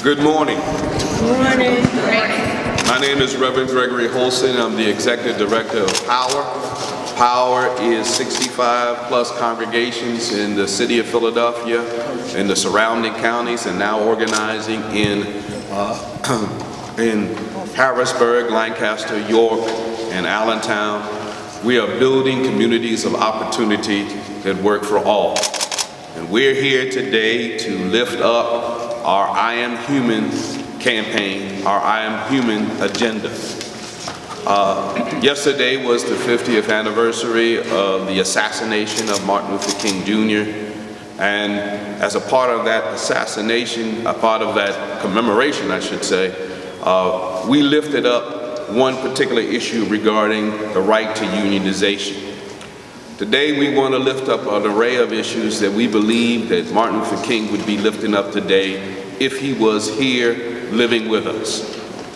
Good morning. Good morning. My name is Reverend Gregory Holston. I'm the Executive Director of Power. Power is 65 plus congregations in the city of Philadelphia, in the surrounding counties, and now organizing in Harrisburg, Lancaster, York, and Allentown. We are building communities of opportunity that work for all. And we're here today to lift up our I Am Human campaign, our I Am Human agenda. Yesterday was the 50th anniversary of the assassination of Martin Luther King Jr. And as a part of that assassination, a part of that commemoration, I should say, we lifted up one particular issue regarding the right to unionization. Today we want to lift up an array of issues that we believe that Martin Luther King would be lifting up today if he was here living with us.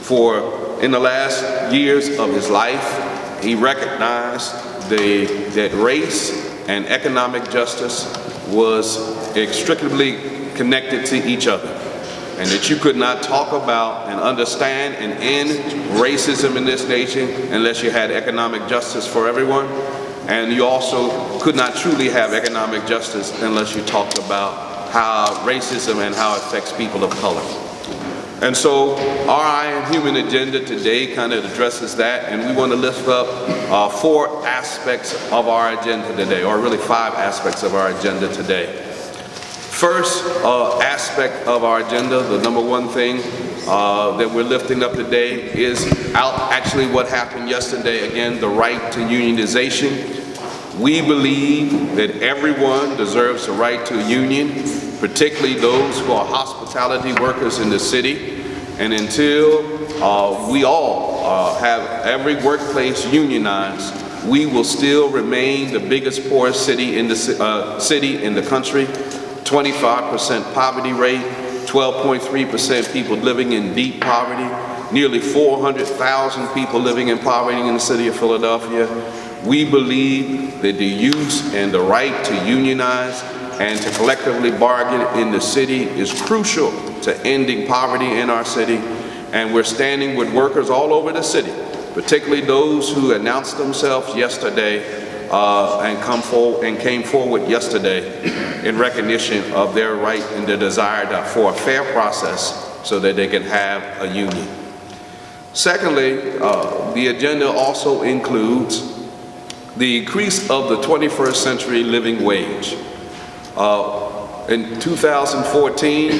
For in the last years of his life, he recognized that race and economic justice was inextricably connected to each other, and that you could not talk about and understand and end racism in this nation unless you had economic justice for everyone. And you also could not truly have economic justice unless you talked about how racism and how it affects people of color. And so our I Am Human agenda today kind of addresses that, and we want to lift up 4 aspects of our agenda today, or really 5 aspects of our agenda today. First aspect of our agenda, the number one thing that we're lifting up today is actually what happened yesterday, again, the right to unionization. We believe that everyone deserves the right to a union, particularly those who are hospitality workers in the city. And until we all have every workplace unionized, we will still remain the biggest poorest city in the country. 25% poverty rate, 12.3% people living in deep poverty, nearly 400,000 people living in poverty in the city of Philadelphia. We believe that the use and the right to unionize and to collectively bargain in the city is crucial to ending poverty in our city. And we're standing with workers all over the city, particularly those who announced themselves yesterday and came forward yesterday in recognition of their right and their desire for a fair process so that they can have a union. Secondly, the agenda also includes the increase of the 21st century living wage. In 2014,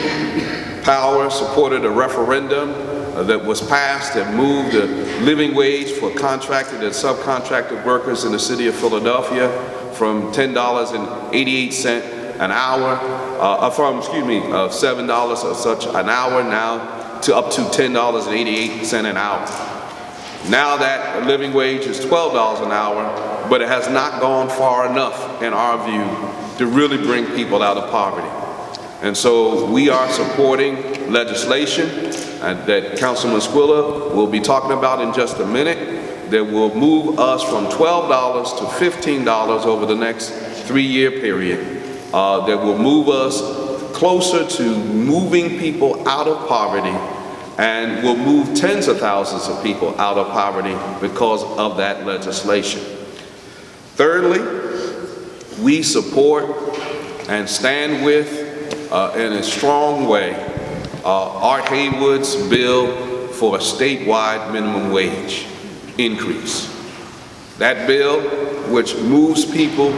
Power supported a referendum that was passed that moved the living wage for contracted and subcontracted workers in the city of Philadelphia from $10.88 an hour, $7 or such an hour now to up to $10.88 an hour. Now that living wage is $12 an hour, but it has not gone far enough, in our view, to really bring people out of poverty. And so we are supporting legislation that Councilman Squilla will be talking about in just a minute that will move us from $12 to $15 over the next 3-year period, that will move us closer to moving people out of poverty and will move tens of thousands of people out of poverty because of that legislation. Thirdly, we support and stand with, in a strong way, Art Haywood's bill for a statewide minimum wage increase. That bill, which moves people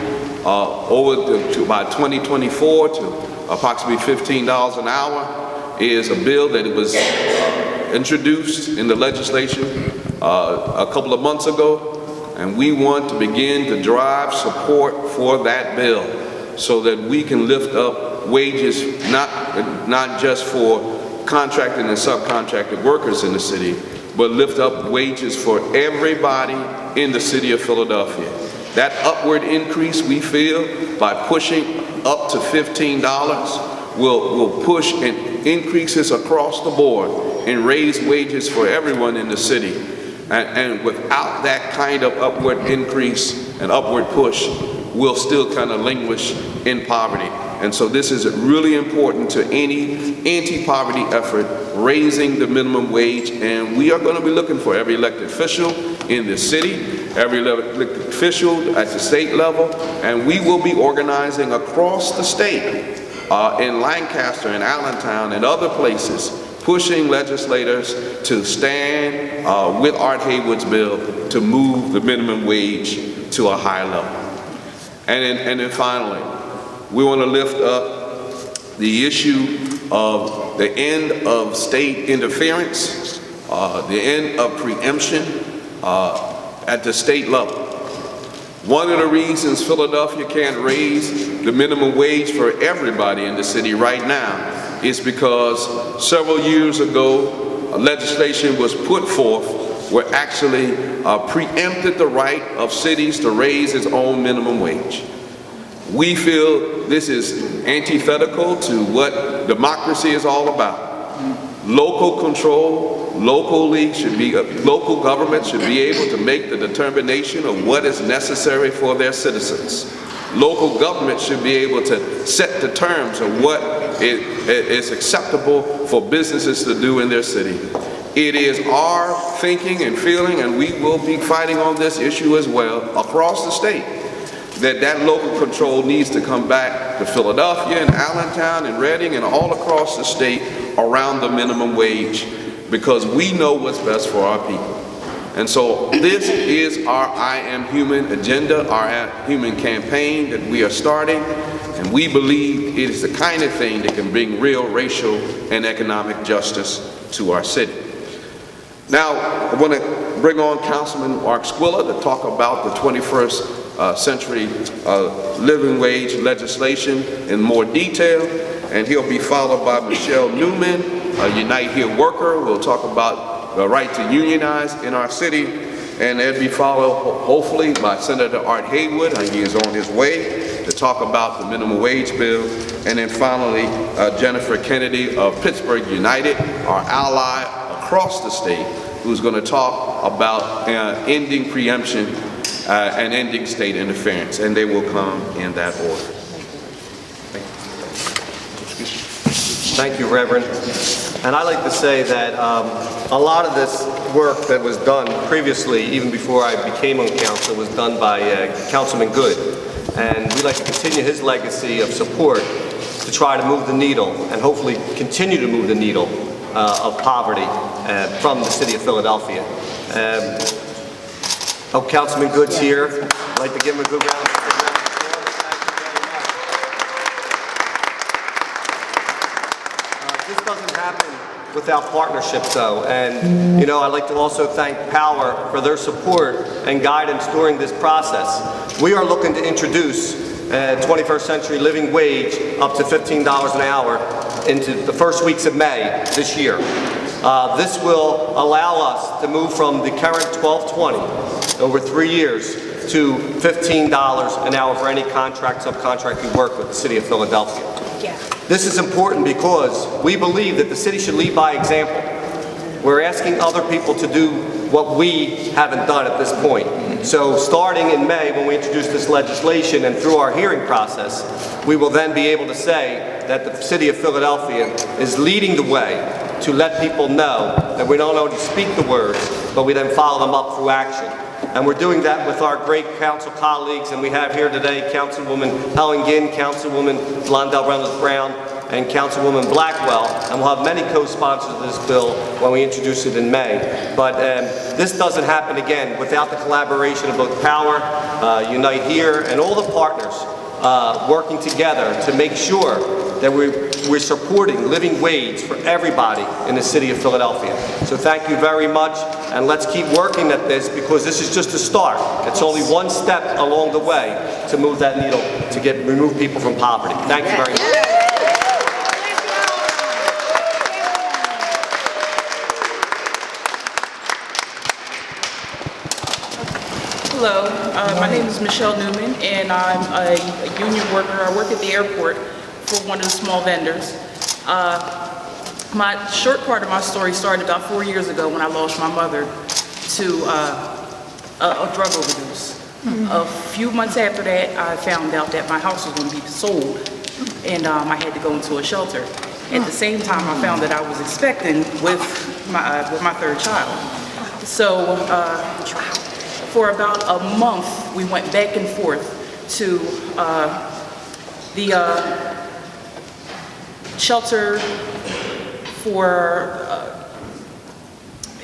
by 2024 to approximately $15 an hour, is a bill that was introduced in the legislation a couple of months ago, and we want to begin to drive support for that bill so that we can lift up wages not just for contracted and subcontracted workers in the city, but lift up wages for everybody in the city of Philadelphia. That upward increase, we feel, by pushing up to $15 will push increases across the board and raise wages for everyone in the city. And without that kind of upward increase and upward push, we'll still kind of languish in poverty. And so this is really important to any anti-poverty effort, raising the minimum wage. And we are going to be looking for every elected official in the city, every elected official at the state level, and we will be organizing across the state, in Lancaster and Allentown and other places, pushing legislators to stand with Art Haywood's bill to move the minimum wage to a higher level. And then finally, we want to lift up the issue of the end of state interference, the end of preemption at the state level. One of the reasons Philadelphia can't raise the minimum wage for everybody in the city right now is because several years ago, legislation was put forth where actually preempted the right of cities to raise its own minimum wage. We feel this is antithetical to what democracy is all about. Local control, local government should be able to make the determination of what is necessary for their citizens. Local government should be able to set the terms of what is acceptable for businesses to do in their city. It is our thinking and feeling, and we will be fighting on this issue as well across the state, that local control needs to come back to Philadelphia and Allentown and Reading and all across the state around the minimum wage, because we know what's best for our people. And so this is our I Am Human agenda, our human campaign that we are starting, and we believe it is the kind of thing that can bring real racial and economic justice to our city. Now, I want to bring on Councilman Mark Squilla to talk about the 21st century living wage legislation in more detail, and he'll be followed by Michelle Newman, a Unite Here worker. We'll talk about the right to unionize in our city, and it'll be followed hopefully by Senator Art Haywood, and he is on his way to talk about the minimum wage bill, and then finally Jennifer Kennedy of Pittsburgh United, our ally across the state, who's going to talk about ending preemption and ending state interference, and they will come in that order. Thank you, Reverend. And I like to say that a lot of this work that was done previously, even before I became on council, was done by Councilman Good. And we'd like to continue his legacy of support to try to move the needle and hopefully continue to move the needle of poverty from the city of Philadelphia. Councilman Good's here. I'd like to give him a good round of applause. This doesn't happen without partnerships, though, and I'd like to also thank Power for their support and guidance during this process. We are looking to introduce 21st century living wage up to $15 an hour into the first weeks of May this year. This will allow us to move from the current $12.20 over 3 years to $15 an hour for any contract, subcontract we work with the city of Philadelphia. Yeah. This is important because we believe that the city should lead by example. We're asking other people to do what we haven't done at this point. So starting in May, when we introduce this legislation and through our hearing process, we will then be able to say that the city of Philadelphia is leading the way to let people know that we don't only speak the words, but we then follow them up through action. And we're doing that with our great council colleagues, and we have here today Councilwoman Helen Ginn, Councilwoman Blondell Reynolds-Brown, and Councilwoman Blackwell, and we'll have many co-sponsors of this bill when we introduce it in May. But this doesn't happen again without the collaboration of both Power, Unite Here, and all the partners working together to make sure that we're supporting living wage for everybody in the city of Philadelphia. So thank you very much, and let's keep working at this, because this is just a start. It's only one step along the way to move that needle to remove people from poverty. Thank you very much. Hello, my name is Michelle Newman, and I'm a union worker. I work at the airport for one of the small vendors. My short part of my story started about 4 years ago when I lost my mother to a drug overdose. A few months after that, I found out that my house was going to be sold and I had to go into a shelter. At the same time, I found that I was expecting with my third child. So for about a month, we went back and forth to the shelter for,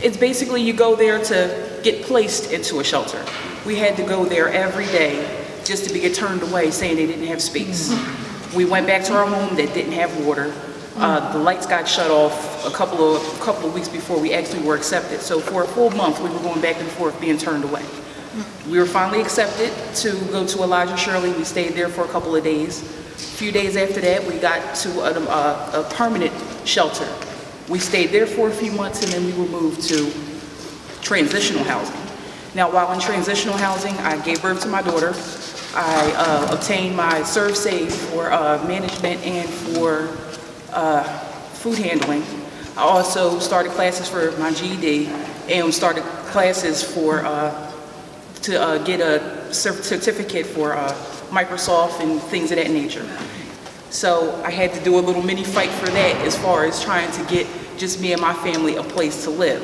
it's basically you go there to get placed into a shelter. We had to go there every day just to get turned away saying they didn't have space. We went back to our home that didn't have water. The lights got shut off a couple of weeks before we actually were accepted. So for a full month, we were going back and forth being turned away. We were finally accepted to go to Elijah Shirley. We stayed there for a couple of days. A few days after that, we got to a permanent shelter. We stayed there for a few months, and then we were moved to transitional housing. Now, while in transitional housing, I gave birth to my daughter. I obtained my ServSafe for management and for food handling. I also started classes for my GED and started classes for to get a certificate for Microsoft and things of that nature. So I had to do a little mini fight for that as far as trying to get just me and my family a place to live.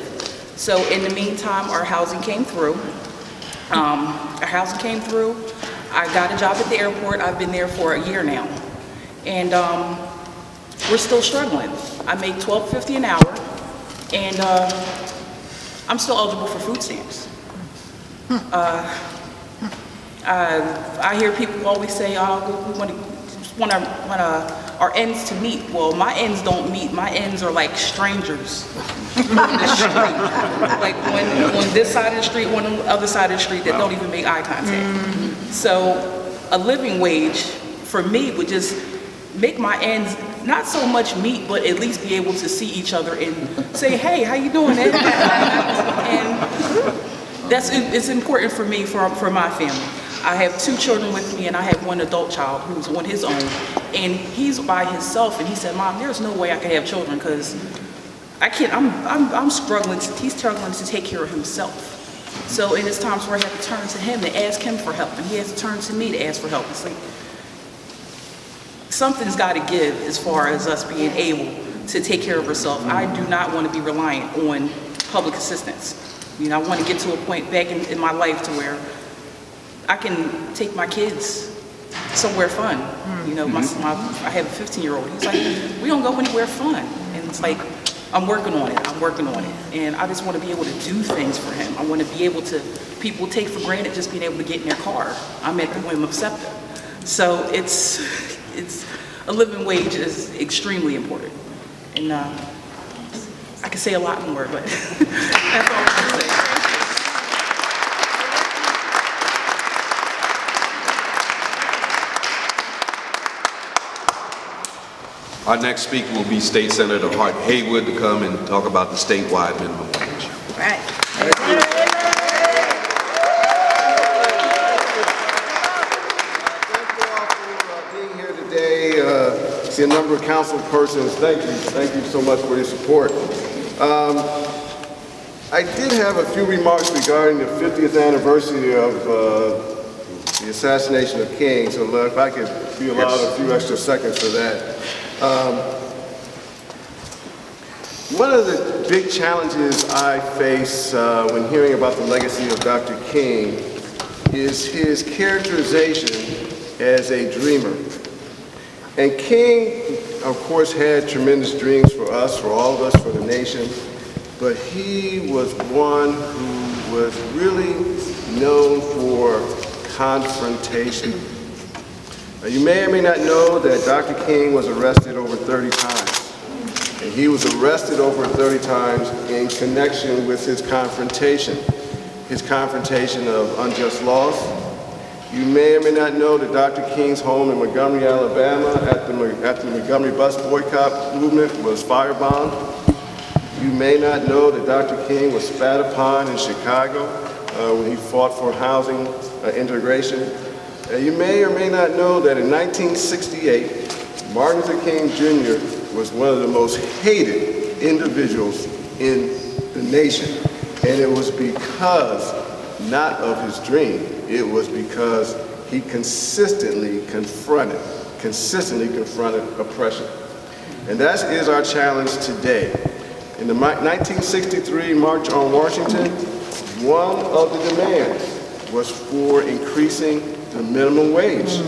So in the meantime, our housing came through. I got a job at the airport. I've been there for a year now. And we're still struggling. I make $12.50 an hour, and I'm still eligible for food stamps. I hear people always say, "Oh, we want our ends to meet." Well, my ends don't meet. My ends are like strangers on the street. Like on this side of the street, one on the other side of the street that don't even make eye contact. So a living wage for me would just make my ends not so much meet, but at least be able to see each other and say, "Hey, how you doing, Ed?" And it's important for me, for my family. I have 2 children with me, and I have 1 adult child who's on his own, and he's by himself. And he said, "Mom, there's no way I can have children because I can't. I'm struggling. He's struggling to take care of himself." So, and it's times where I have to turn to him to ask him for help, and he has to turn to me to ask for help. It's like something's got to give as far as us being able to take care of ourselves. I do not want to be reliant on public assistance. You know, I want to get to a point back in my life to where I can take my kids somewhere fun. You know, I have a 15-year-old. He's like, "We don't go anywhere fun." And it's like, I'm working on it. And I just want to be able to do things for him. I want to be able to, people take for granted just being able to get in their car. I'm at the whim of SEPTA. So it's a living wage is extremely important. And I could say a lot more, but that's all I can say. Our next speaker will be State Senator Hart Haywood to come and talk about the statewide minimum wage. Right. Thank you all for being here today. See a number of council persons. Thank you so much for your support. I did have a few remarks regarding the 50th anniversary of the assassination of King, so if I could be allowed a few extra seconds for that. One of the big challenges I face when hearing about the legacy of Dr. King is his characterization as a dreamer. And King, of course, had tremendous dreams for us, for all of us, for the nation, but he was one who was really known for confrontation. You may or may not know that Dr. King was arrested over 30 times. And he was arrested over 30 times in connection with his confrontation of unjust laws. You may or may not know that Dr. King's home in Montgomery, Alabama, after the Montgomery bus boycott movement was firebombed. You may not know that Dr. King was spat upon in Chicago when he fought for housing integration. You may or may not know that in 1968, Martin Luther King Jr. was one of the most hated individuals in the nation. And it was because, not of his dream, it was because he consistently confronted consistently confronted oppression. And that is our challenge today. In the 1963 March on Washington, one of the demands was for increasing the minimum wage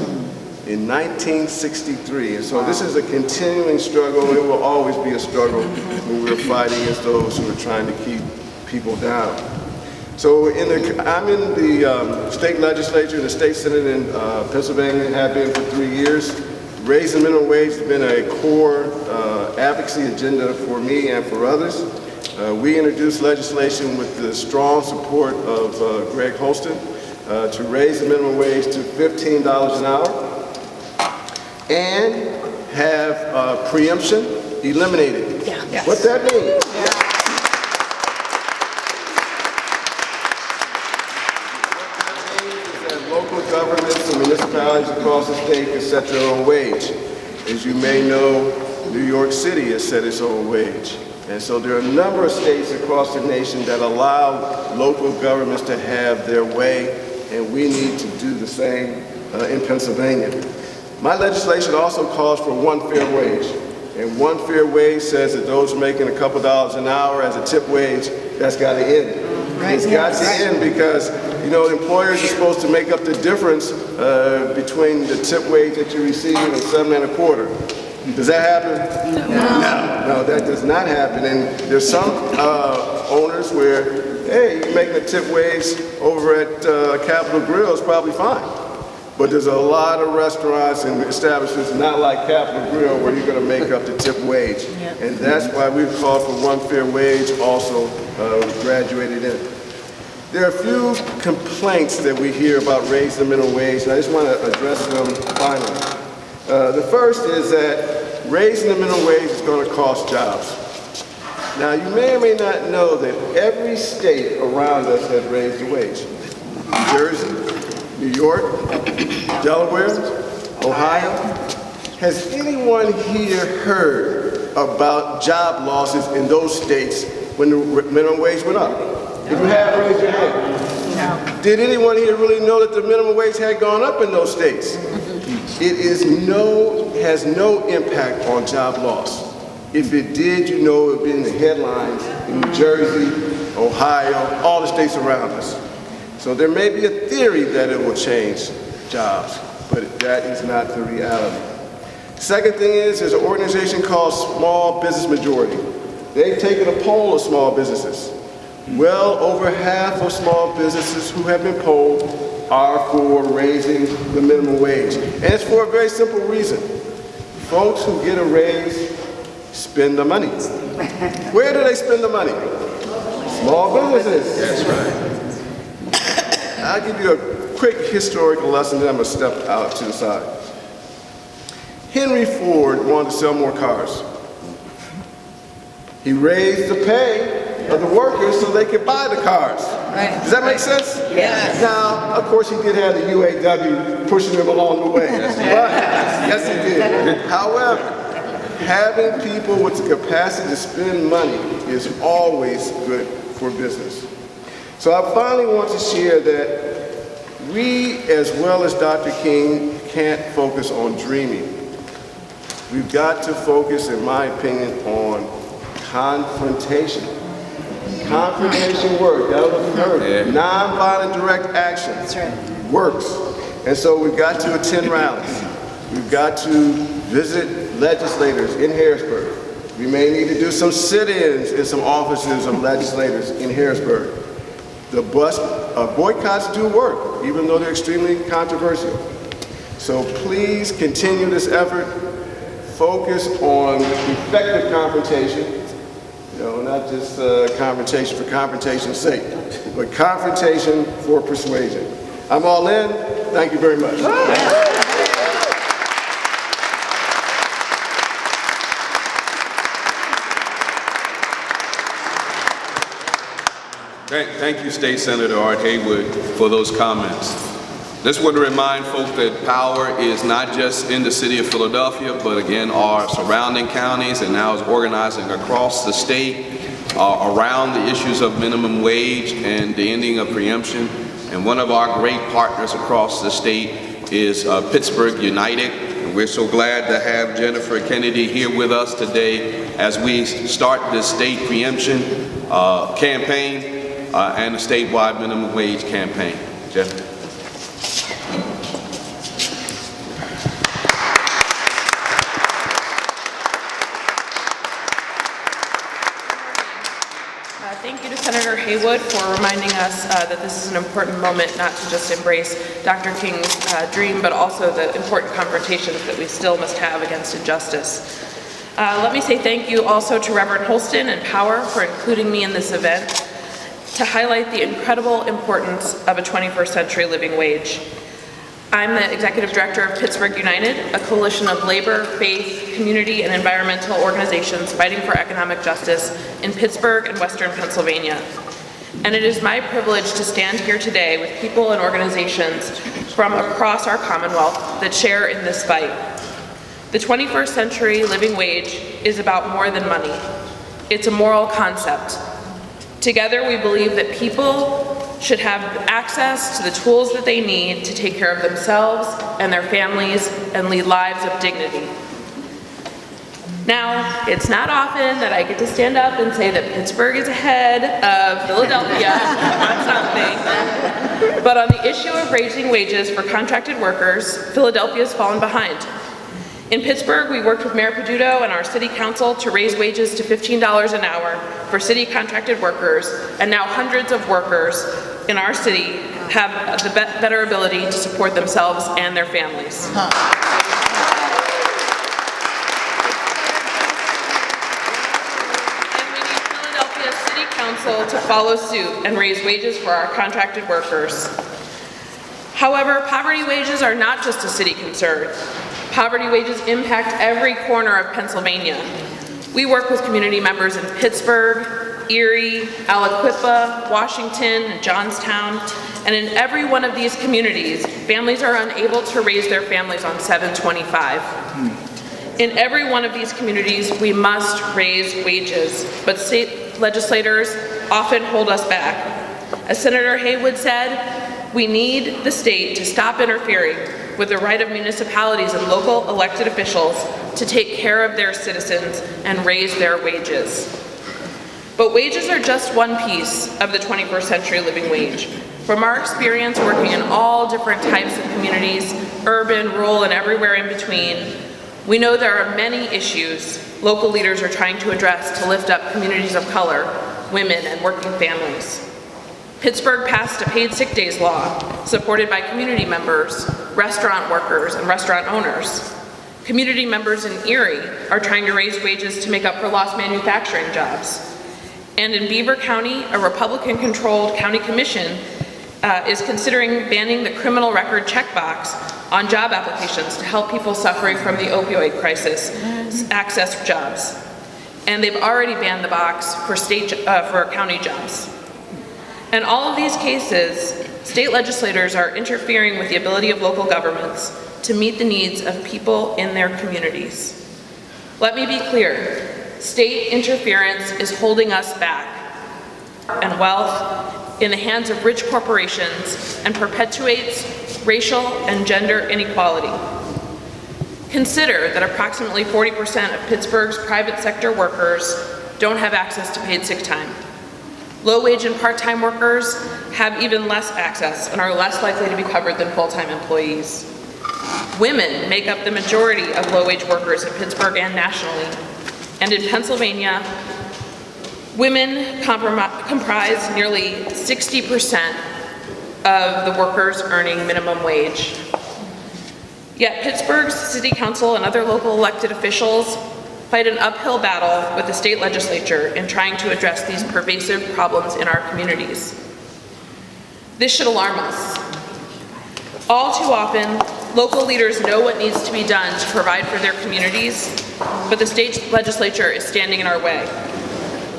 in 1963. And so this is a continuing struggle. It will always be a struggle when we're fighting against those who are trying to keep people down. So I'm in the state legislature, the state senate in Pennsylvania, have been for 3 years. Raising minimum wage has been a core advocacy agenda for me and for others. We introduced legislation with the strong support of Greg Holston to raise the minimum wage to $15 an hour and have preemption eliminated. Yeah. Yes. What that means? Local governments and municipalities across the state can set their own wage. As you may know, New York City has set its own wage. And so there are a number of states across the nation that allow local governments to have their way, and we need to do the same in Pennsylvania. My legislation also calls for one fair wage. And one fair wage says that those making a couple dollars an hour as a tip wage, that's got to end. It's got to end because, you know, employers are supposed to make up the difference between the tip wage that you receive and $7 1/4. Does that happen? No, that does not happen. And there's some owners where, hey, you're making a tip wage over at Capitol Grill is probably fine. But there's a lot of restaurants and establishments not like Capitol Grill where you're going to make up the tip wage. And that's why we've called for one fair wage, also graduated in. There are a few complaints that we hear about raising the minimum wage, and I just want to address them finally. The first is that raising the minimum wage is going to cost jobs. Now, you may or may not know that every state around us has raised the wage. New Jersey, New York, Delaware, Ohio. Has anyone here heard about job losses in those states when the minimum wage went up? If you have, raise your hand. No. Did anyone here really know that the minimum wage had gone up in those states? It has no impact on job loss. If it did, you know it would be in the headlines in New Jersey, Ohio, all the states around us. So there may be a theory that it will change jobs, but that is not the reality. Second thing is, there's an organization called Small Business Majority. They've taken a poll of small businesses. Well over half of small businesses who have been polled are for raising the minimum wage. And it's for a very simple reason. Folks who get a raise spend the money. Where do they spend the money? Small businesses. That's right. I'll give you a quick historical lesson, then I'm going to step out to the side. Henry Ford wanted to sell more cars. He raised the pay of the workers so they could buy the cars. Right. Does that make sense? Yes. Now, of course, he did have the UAW pushing him along the way. Yes, he did. However, having people with the capacity to spend money is always good for business. So I finally want to share that we, as well as Dr. King, can't focus on dreaming. We've got to focus, in my opinion, on confrontation. Confrontation works. That's what you heard. Nonviolent direct action works. And so we've got to attend rallies. We've got to visit legislators in Harrisburg. We may need to do some sit-ins in some offices of legislators in Harrisburg. The bus boycotts do work, even though they're extremely controversial. So please continue this effort. Focus on effective confrontation. You know, not just confrontation for confrontation's sake, but confrontation for persuasion. I'm all in. Thank you very much. Thank you, State Senator Art Haywood, for those comments. Just want to remind folks that power is not just in the city of Philadelphia, but again, our surrounding counties, and now is organizing across the state around the issues of minimum wage and the ending of preemption. And one of our great partners across the state is Pittsburgh United. And we're so glad to have Jennifer Kennedy here with us today as we start this state preemption campaign and a statewide minimum wage campaign. Jennifer. Thank you to Senator Haywood for reminding us that this is an important moment not to just embrace Dr. King's dream, but also the important confrontations that we still must have against injustice. Let me say thank you also to Reverend Holston and Power for including me in this event to highlight the incredible importance of a 21st century living wage. I'm the Executive Director of Pittsburgh United, a coalition of labor, faith, community, and environmental organizations fighting for economic justice in Pittsburgh and Western Pennsylvania. And it is my privilege to stand here today with people and organizations from across our Commonwealth that share in this fight. The 21st century living wage is about more than money. It's a moral concept. Together, we believe that people should have access to the tools that they need to take care of themselves and their families and lead lives of dignity. Now, it's not often that I get to stand up and say that Pittsburgh is ahead of Philadelphia on something, but on the issue of raising wages for contracted workers, Philadelphia's fallen behind. In Pittsburgh, we worked with Mayor Peduto and our city council to raise wages to $15 an hour for city contracted workers, and now hundreds of workers in our city have the better ability to support themselves and their families. And we need Philadelphia City Council to follow suit and raise wages for our contracted workers. However, poverty wages are not just a city concern. Poverty wages impact every corner of Pennsylvania. We work with community members in Pittsburgh, Erie, Aliquippa, Washington, and Johnstown, and in every one of these communities, families are unable to raise their families on 725. In every one of these communities, we must raise wages, but state legislators often hold us back. As Senator Haywood said, we need the state to stop interfering with the right of municipalities and local elected officials to take care of their citizens and raise their wages. But wages are just one piece of the 21st century living wage. From our experience working in all different types of communities, urban, rural, and everywhere in between, we know there are many issues local leaders are trying to address to lift up communities of color, women, and working families. Pittsburgh passed a paid sick days law, supported by community members, restaurant workers, and restaurant owners. Community members in Erie are trying to raise wages to make up for lost manufacturing jobs. And in Beaver County, a Republican-controlled county commission is considering banning the criminal record checkbox on job applications to help people suffering from the opioid crisis access jobs. And they've already banned the box for county jobs. In all of these cases, state legislators are interfering with the ability of local governments to meet the needs of people in their communities. Let me be clear, state interference is holding us back and wealth in the hands of rich corporations and perpetuates racial and gender inequality. Consider that approximately 40% of Pittsburgh's private sector workers don't have access to paid sick time. Low-wage and part-time workers have even less access and are less likely to be covered than full-time employees. Women make up the majority of low-wage workers in Pittsburgh and nationally. And in Pennsylvania, women comprise nearly 60% of the workers earning minimum wage. Yet Pittsburgh's City Council and other local elected officials fight an uphill battle with the state legislature in trying to address these pervasive problems in our communities. This should alarm us. All too often, local leaders know what needs to be done to provide for their communities, but the state legislature is standing in our way.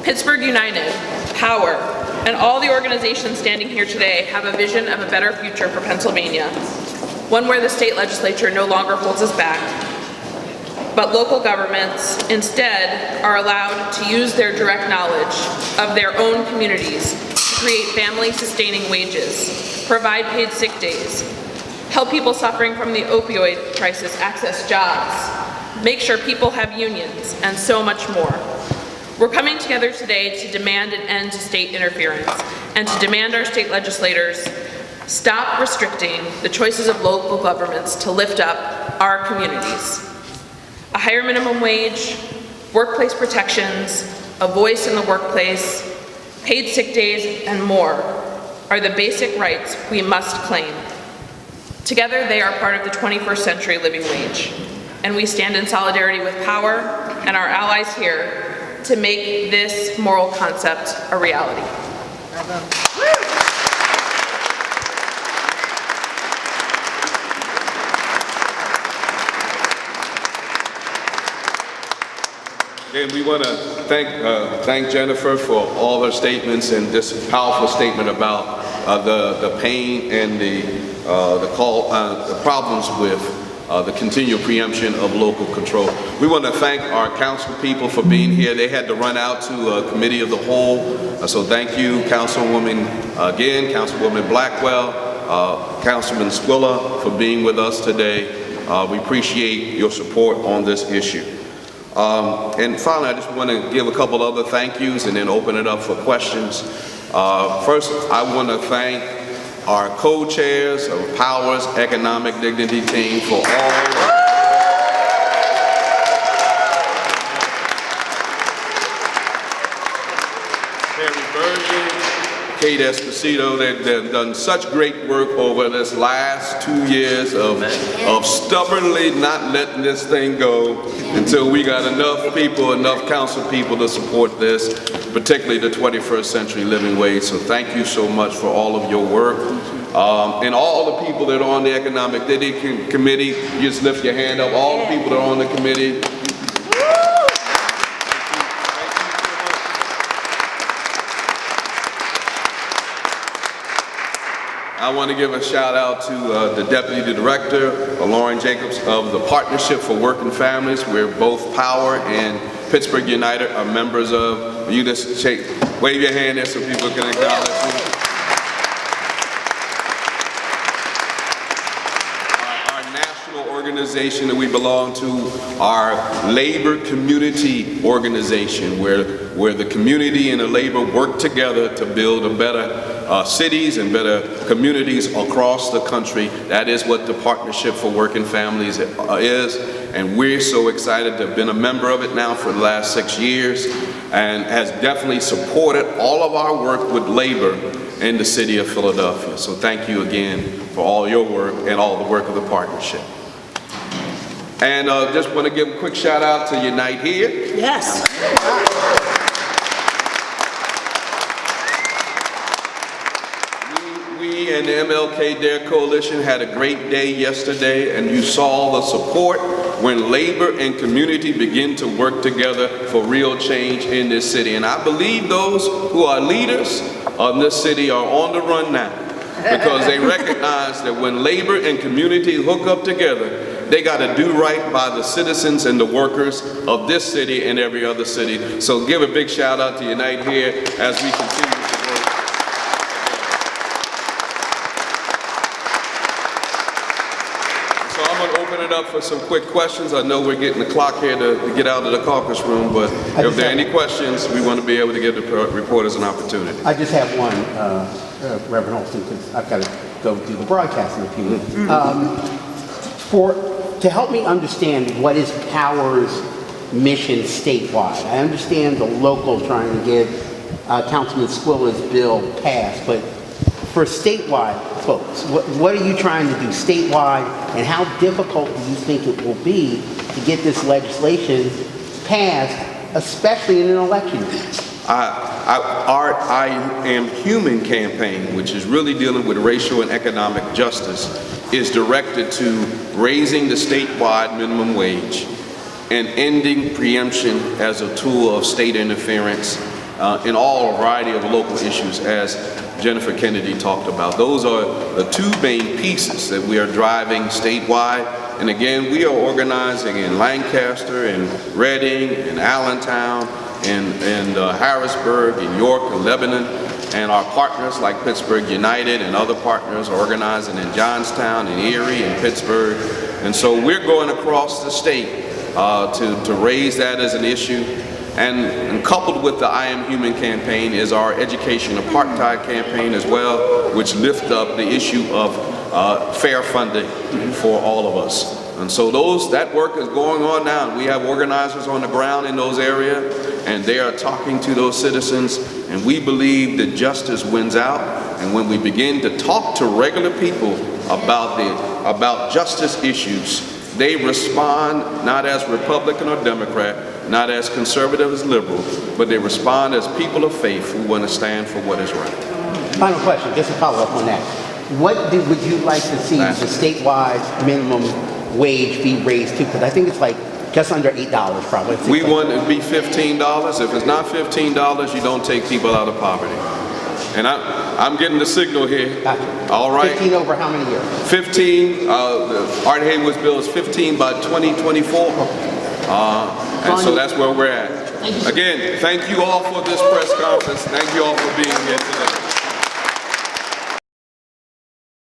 Pittsburgh United, Power, and all the organizations standing here today have a vision of a better future for Pennsylvania, one where the state legislature no longer holds us back, but local governments instead are allowed to use their direct knowledge of their own communities to create family-sustaining wages, provide paid sick days, help people suffering from the opioid crisis access jobs, make sure people have unions, and so much more. We're coming together today to demand an end to state interference and to demand our state legislators stop restricting the choices of local governments to lift up our communities. A higher minimum wage, workplace protections, a voice in the workplace, paid sick days, and more are the basic rights we must claim. Together, they are part of the 21st century living wage, and we stand in solidarity with Power and our allies here to make this moral concept a reality. Again, we want to thank Jennifer for all her statements and this powerful statement about the pain and the problems with the continual preemption of local control. We want to thank our council people for being here. They had to run out to a committee of the whole, so thank you, Councilwoman, again, Councilwoman Blackwell, Councilman Squilla, for being with us today. We appreciate your support on this issue. And finally, I just want to give a couple other thank yous and then open it up for questions. First, I want to thank our co-chairs of Power's Economic Dignity team for all Kate Esposito. They've done such great work over this last 2 years of stubbornly not letting this thing go until we got enough people, enough council people to support this, particularly the 21st century living wage. So thank you so much for all of your work. And all the people that are on the Economic Dignity Committee, you just lift your hand up. All the people that are on the committee. I want to give a shout out to the Deputy Director, Lauren Jacobs, of the Partnership for Working Families, where both Power and Pittsburgh United are members of. You just wave your hand there so people can acknowledge you. Our national organization that we belong to, our labor community organization, where the community and the labor work together to build a better cities and better communities across the country. That is what the Partnership for Working Families is, and we're so excited to have been a member of it now for the last 6 years, and has definitely supported all of our work with labor in the city of Philadelphia. So thank you again for all your work and all the work of the partnership. And just want to give a quick shout out to Unite Here. Yes. We and the MLK Dare Coalition had a great day yesterday, and you saw the support when labor and community begin to work together for real change in this city. And I believe those who are leaders of this city are on the run now, because they recognize that when labor and community hook up together, they got to do right by the citizens and the workers of this city and every other city. So give a big shout out to Unite Here as we continue to work. So I'm going to open it up for some quick questions. I know we're getting the clock here to get out of the caucus room, but if there are any questions, we want to be able to give the reporters an opportunity. I just have one, Reverend Holston, because I've got to go do the broadcast in a few minutes. To help me understand what is Power's mission statewide, I understand the local trying to get Councilman Squilla's bill passed, but for statewide folks, what are you trying to do statewide, and how difficult do you think it will be to get this legislation passed, especially in an election year? Our I Am Human campaign, which is really dealing with racial and economic justice, is directed to raising the statewide minimum wage and ending preemption as a tool of state interference in all variety of local issues, as Jennifer Kennedy talked about. Those are the two main pieces that we are driving statewide. And again, we are organizing in Lancaster, in Reading, in Allentown, in Harrisburg, in York, and Lebanon. and our partners like Pittsburgh United and other partners organizing in Johnstown and Erie and Pittsburgh. And so we're going across the state to raise that as an issue. And coupled with the I Am Human campaign is our Education Apartheid campaign as well, which lift up the issue of fair funding for all of us. And so that work is going on now. We have organizers on the ground in those areas, and they are talking to those citizens, and we believe that justice wins out. And when we begin to talk to regular people about justice issues, they respond not as Republican or Democrat, not as conservative as liberal, but they respond as people of faith who want to stand for what is right. Final question, just to follow up on that. What would you like to see the statewide minimum wage be raised to? Because I think it's like just under $8 probably. We want it to be $15. If it's not $15, you don't take people out of poverty. And I'm getting the signal here. Gotcha. All right. 15 over how many years? 15, Art Haywood's bill is 15 by 2024. And so that's where we're at. Again, thank you all for this press conference. Thank you all for being here today.